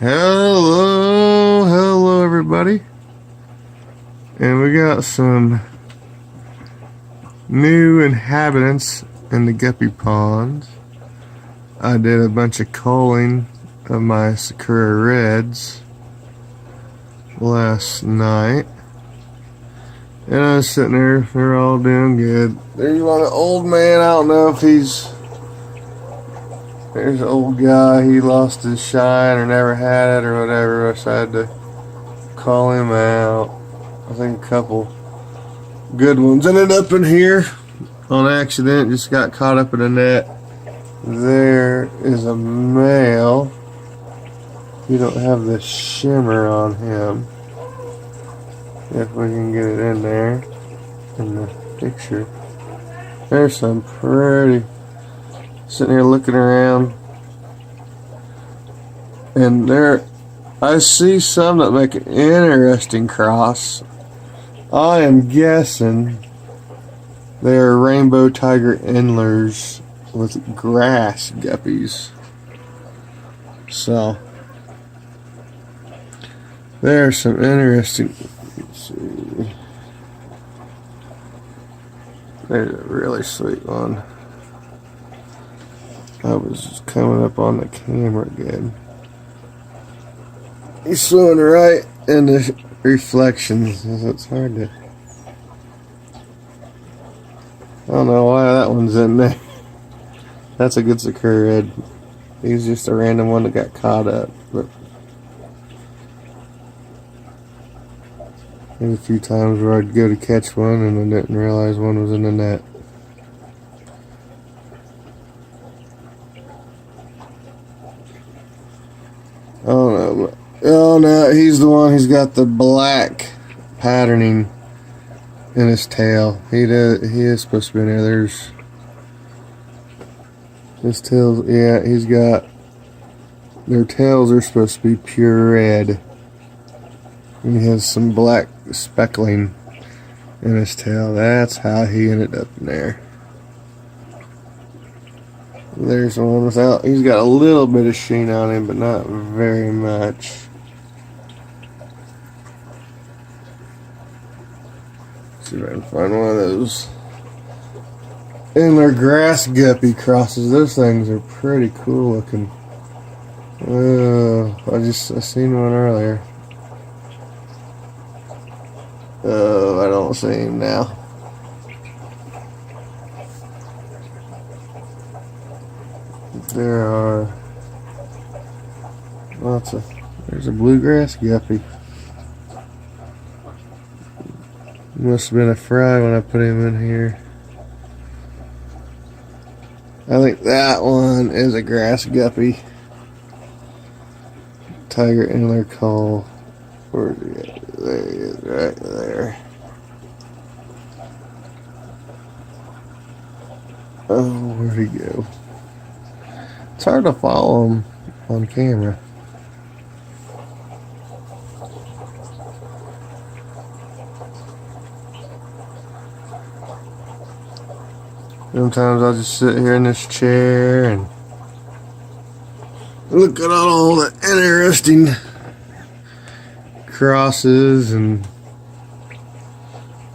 Hello everybody. And we got some new inhabitants in the Guppy ponds. I did a bunch of culling of my Sakura Reds last night. And I was sitting there, they're all doing good. There's one old man, I don't know if there's an old guy, he lost his shine or never had it or whatever, so I had to call him out. I think a couple good ones ended up in here on accident, just got caught up in a net. There is a male. You don't have the shimmer on him. If we can get it in there in the picture. There's some pretty. Sitting here looking around, and there I see some that make an interesting cross. I am guessing they're rainbow tiger endlers with grass guppies. So there's some interesting. Let's see. There's a really sweet one. I was just coming up on the camera again. He's swimming right in the reflections. It's hard to. I don't know why that one's in there. That's a good Sakura Red. He's just a random one that got caught up. But there's a few times where I'd go to catch one and I didn't realize one was in the net. Oh no, he's the one who's got the black patterning in his tail. He is supposed to be in there. There's his tails. Yeah, he's got. Their tails are supposed to be pure red. And he has some black speckling in his tail. That's how he ended up in there. There's one without. He's got a little bit of sheen on him, but not very much. See if I can find one of those. And their grass guppy crosses. Those things are pretty cool looking. I seen one earlier. Oh, I don't see him now. There are lots of. There's a bluegrass guppy. Must have been a fry when I put him in here. I think that one is a grass guppy. Tiger antler call. Where's he at? There he is, right there. Oh, where'd he go? It's hard to follow him on camera. Sometimes I'll just sit here in this chair and look at all the interesting crosses and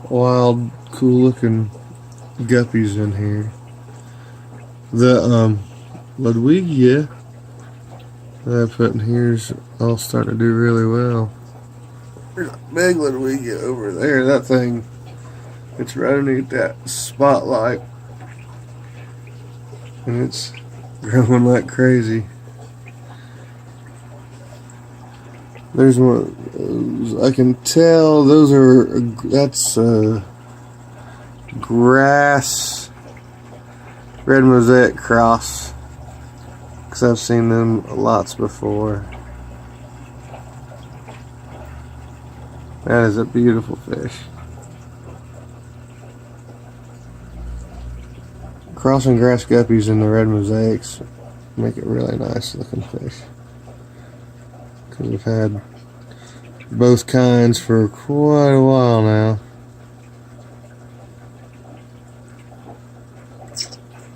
wild, cool looking guppies in here. The Ludwigia that I put in here's all starting to do really well. There's a big Ludwigia over there. That thing, it's right underneath that spotlight. And it's growing like crazy. There's one of those. I can tell that's grass red mosaic cross. Because I've seen them lots before. That is a beautiful fish. Crossing grass guppies and the red mosaics make it really nice looking fish. Because we've had both kinds for quite a while now.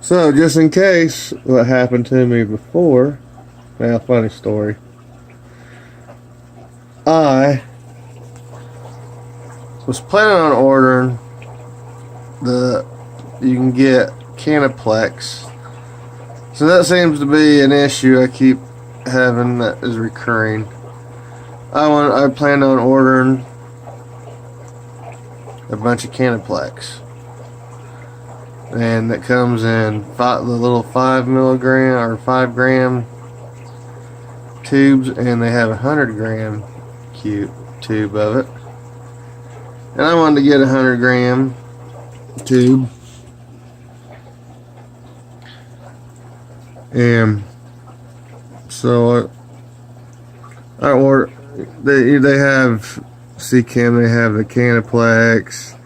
So, just in case what happened to me before, now funny story. I was planning on ordering you can get Canaplex. So that seems to be an issue I keep having that is recurring. I planned on ordering a bunch of Canaplex. And that comes in the little 5 milligram or 5 gram tubes, and they have a 100 gram tube of it. And I wanted to get a 100 gram tube. And so I ordered. They have CCAM. They have the Canaplex,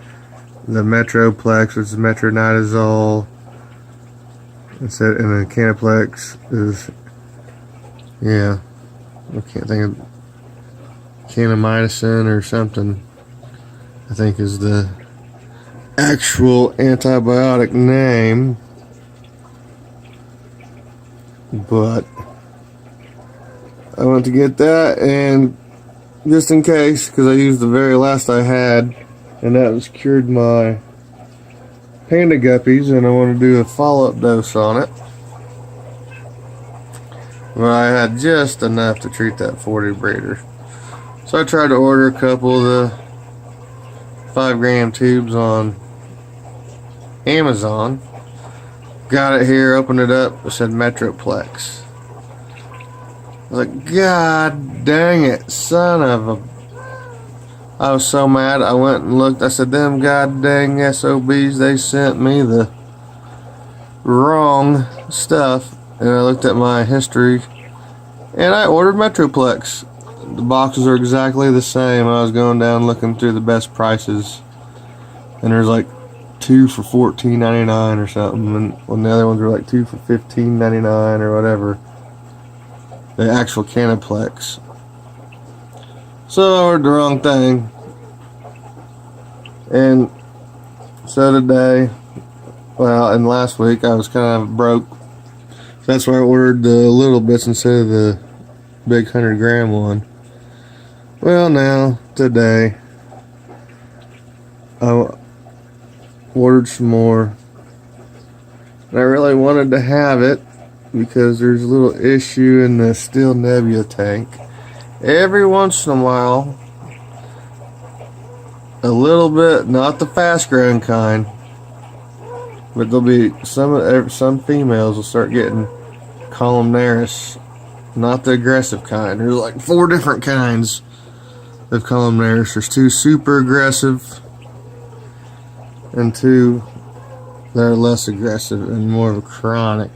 the Metroplex, which is metronidazole. And the Canaplex is, yeah, I can't think of, Kanamycin or something, I think is the actual antibiotic name. But I went to get that, and just in case, because I used the very last I had, and that was cured my panda guppies, and I want to do a follow-up dose on it. But I had just enough to treat that 40 breeder. So I tried to order a couple of the 5 gram tubes on Amazon. Got it here, opened it up, it said Metroplex. I was like, God dang it, son of a... I was so mad, I went and looked, I said, them god dang SOBs, they sent me the wrong stuff. And I looked at my history, and I ordered Metroplex. The boxes are exactly the same. I was going down looking through the best prices, and there's like 2 for $14.99 or something, and the other ones were like 2 for $15.99 or whatever. The actual Canaplex. So I ordered the wrong thing, and so today, well, and last week I was kind of broke. So that's why I ordered the little bits instead of the big 100 gram one. Well, now today I ordered some more, and I really wanted to have it because there's a little issue in the Steel Nebula tank. Every once in a while, a little bit, not the fast growing kind, but there'll be some females will start getting columnaris, not the aggressive kind. There's like 4 different kinds of columnaris. There's 2 super aggressive and 2 that are less aggressive and more of a chronic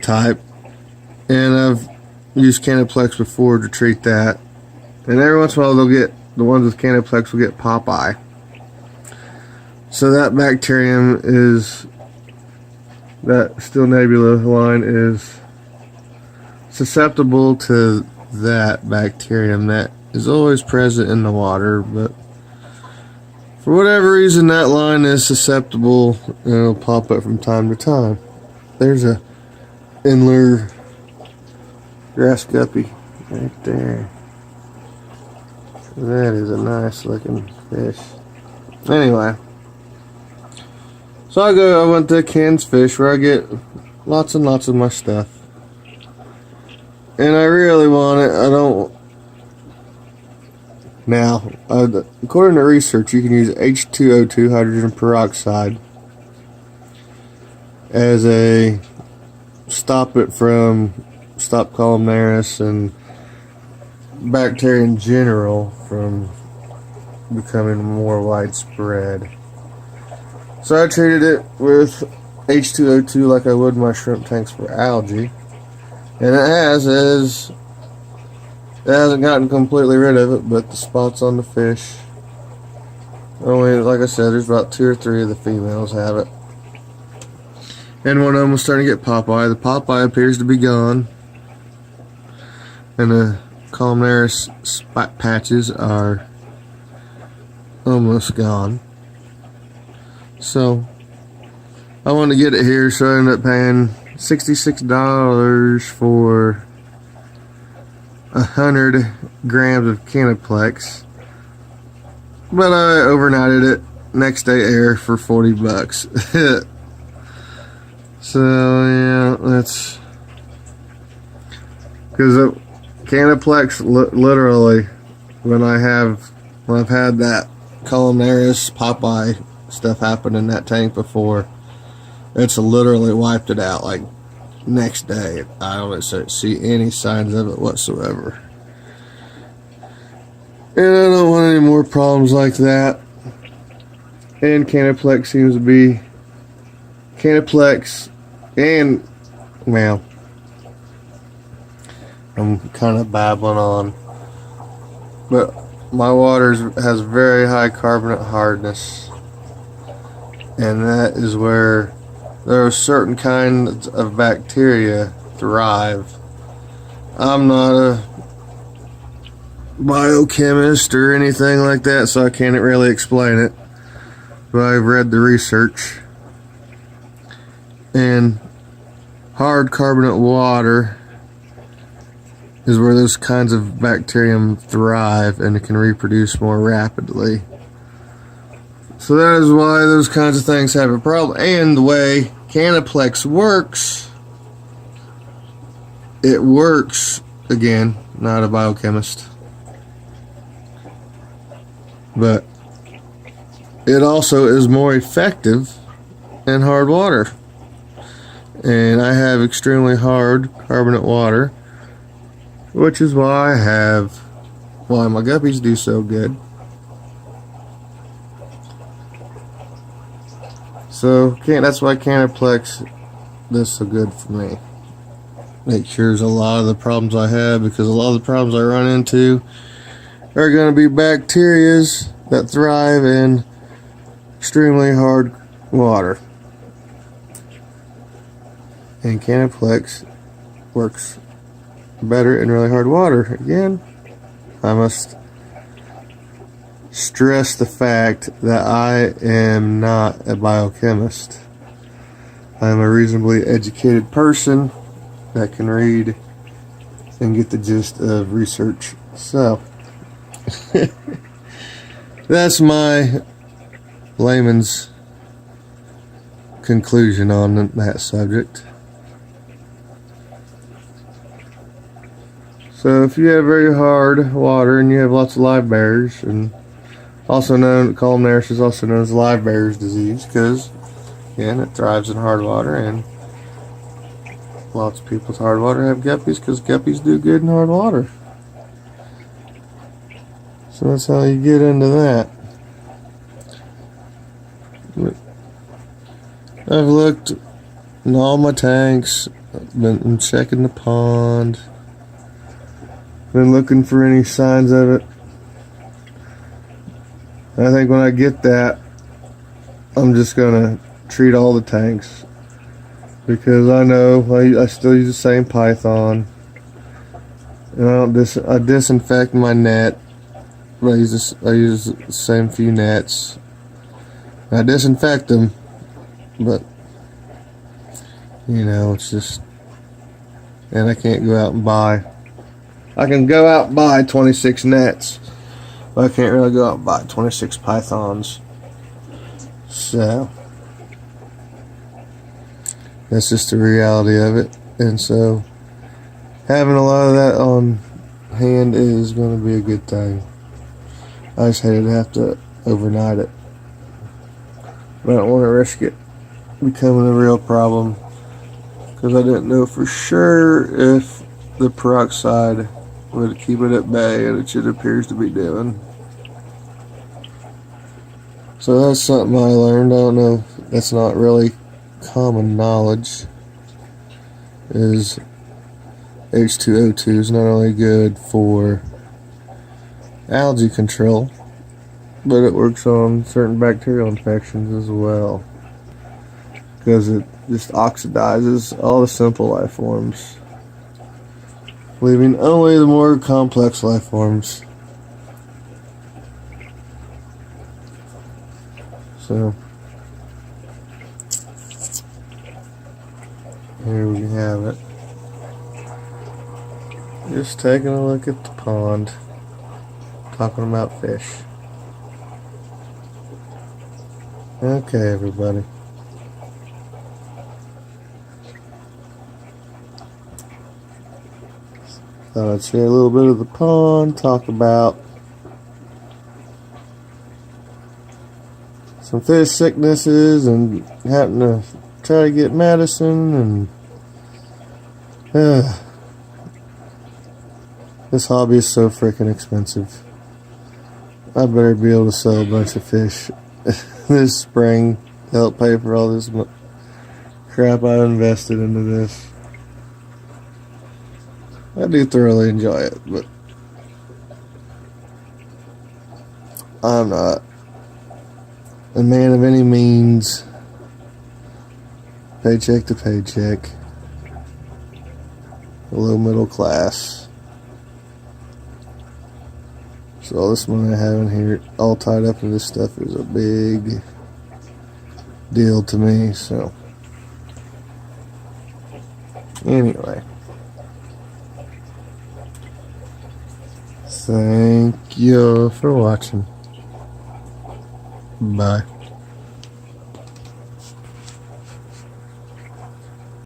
type. And I've used Canaplex before to treat that. And every once in a while they'll get, the ones with Canaplex will get Popeye. So that bacterium is, that Steel Nebula line is susceptible to that bacterium that is always present in the water, but for whatever reason that line is susceptible, and it'll pop up from time to time. There's a inler grass guppy right there. That is a nice looking fish. Anyway, so I went to Ken's Fish where I get lots and lots of my stuff, and I really want it. I don't. Now, according to research, you can use H2O2, hydrogen peroxide, as a stop columnaris and bacteria in general from becoming more widespread. So I treated it with H2O2 like I would my shrimp tanks for algae, and it hasn't gotten completely rid of it, but the spots on the fish, only, like I said, there's about 2 or 3 of the females have it. And one of them was starting to get Popeye. The Popeye appears to be gone, and the columnaris spot patches are almost gone. So I wanted to get it here, so I ended up paying $66 for 100 grams of Canaplex, but I overnighted it. Next day air for $40. So yeah, that's because Canaplex literally, when I've had that columnaris Popeye stuff happen in that tank before, it's literally wiped it out. Like next day, I don't see any signs of it whatsoever, and I don't want any more problems like that. And Canaplex seems to be and well, I'm kind of babbling on, but my water has very high carbonate hardness, and that is where there are certain kinds of bacteria thrive. I'm not a biochemist or anything like that, so I can't really explain it, but I've read the research, and hard carbonate water is where those kinds of bacterium thrive, and it can reproduce more rapidly. So that is why those kinds of things have a problem. And the way Canaplex works, it works, again, not a biochemist, but it also is more effective in hard water. And I have extremely hard carbonate water, which is why my guppies do so good. So that's why Canaplex does so good for me. It cures a lot of the problems I have, because a lot of the problems I run into are going to be bacterias that thrive in extremely hard water. And Canaplex works better in really hard water. Again, I must stress the fact that I am not a biochemist. I am a reasonably educated person that can read and get the gist of research. So, that's my layman's conclusion on that subject. So if you have very hard water and you have lots of live bearers, and also known, columnaris is also known as live bearers disease, because again, it thrives in hard water, and lots of people with hard water have guppies because guppies do good in hard water. So that's how you get into that. I've looked in all my tanks, been checking the pond, been looking for any signs of it. I think when I get that, I'm just gonna treat all the tanks, because I know I still use the same Python, and I disinfect my net, but I use the same few nets. I disinfect them, but it's just, and I can't go out and buy. I can go out and buy 26 nets, but I can't really go out and buy 26 pythons. So that's just the reality of it. And so having a lot of that on hand is going to be a good thing. I just hated to have to overnight it, but I don't want to risk it becoming a real problem, because I didn't know for sure if the peroxide would keep it at bay, and it appears to be doing. So that's something I learned. I don't know, that's not really common knowledge, is H2O2 is not only good for algae control, but it works on certain bacterial infections as well, because it just oxidizes all the simple life forms, leaving only the more complex life forms. So here we have it. Just taking a look at the pond. Talking about fish. Okay, everybody. Thought I'd share a little bit of the pond, talk about some fish sicknesses and having to try to get medicine, and this hobby is so freaking expensive. I better be able to sell a bunch of fish this spring to help pay for all this crap I invested into this. I do thoroughly enjoy it, but I'm not a man of any means, paycheck to paycheck, low middle class. So all this money I have in here, all tied up in this stuff, is a big deal to me. So anyway, thank you for watching. Bye.